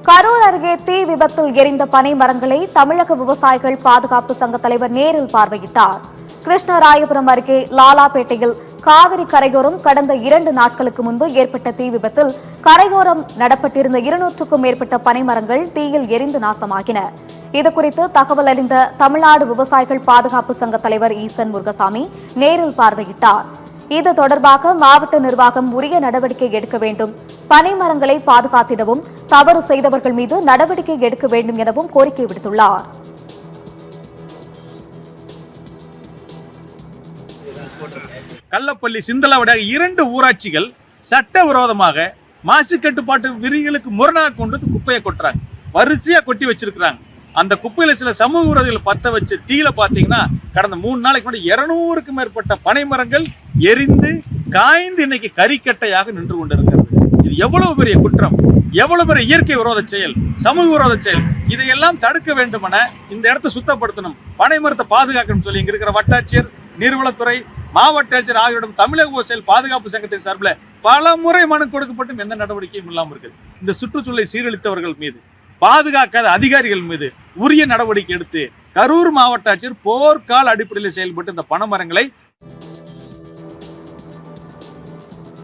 கரூர் அருகே தீ விபத்தில் எரிந்த பனை மரங்களை தமிழக விவசாயிகள் பாதுகாப்பு சங்க தலைவர் நேரில் பார்வையிட்டார். கிருஷ்ணராயபுரம் அருகே லாலாபேட்டையில் காவிரி கரையோரம் கடந்த 2 நாட்களுக்கு முன்பு ஏற்பட்ட தீ விபத்தில் கரையோரம் நடப்பட்டிருந்த 200க்கும் மேற்பட்ட பனை மரங்கள் தீயில் எரிந்து நாசமாகின. இதுகுறித்து தகவல் அறிந்த தமிழ்நாடு விவசாயிகள் பாதுகாப்பு சங்க தலைவர் ஈசன் முருகசாமி நேரில் பார்வையிட்டார். இது தொடர்பாக மாவட்ட நிர்வாகம் உரிய நடவடிக்கை எடுக்க வேண்டும், பனை மரங்களை பாதுகாத்திடவும் தவறு செய்தவர்கள் மீது நடவடிக்கை எடுக்க வேண்டும் எனவும் கோரிக்கை விடுத்துள்ளார். கள்ளப்பள்ளி, சிந்தலாவடியாக 2 ஊராட்சிகள் சட்டவிரோதமாக மாசு கட்டுப்பாட்டு விதிகளுக்கு முரணாக கொண்டு குப்பையை கொட்டுறாங்க. வரிசையா கொட்டி வச்சிருக்கிறாங்க. அந்த குப்பையில சில சமூக விரோதிகள் பத்த வச்ச தீயில பாத்தீங்கன்னா கடந்த 3 நாளைக்கு முன்னாடி 200க்கும் மேற்பட்ட பனை மரங்கள் எரிந்து காய்ந்து இன்னைக்கு கரிக்கட்டையாக நின்று கொண்டிருக்கிறது. இது எவ்வளவு பெரிய குற்றம், எவ்வளவு பெரிய இயற்கை விரோத செயல், சமூக விரோத செயல். இதையெல்லாம் தடுக்க வேண்டுமென இந்த இடத்தை சுத்தப்படுத்தணும், பனை மரத்தை பாதுகாக்கணும் சொல்லி இங்க இருக்கிற வட்டாட்சியர், நீர்வளத்துறை, மாவட்ட ஆட்சியர் ஆகியோரிடம் தமிழக விவசாயிகள் பாதுகாப்பு சங்கத்தின் சார்பில் பல முறை மனு கொடுக்கப்பட்டும் எந்த நடவடிக்கையும் இல்லாமல் இருக்குது. இந்த சுற்றுச்சூழலை சீரழித்தவர்கள் மீது, பாதுகாக்காத அதிகாரிகள் மீது உரிய நடவடிக்கை எடுத்து கரூர் மாவட்ட ஆட்சியர் போர்க்கால அடிப்படையில் செயல்பட்டு இந்த பனை மரங்களை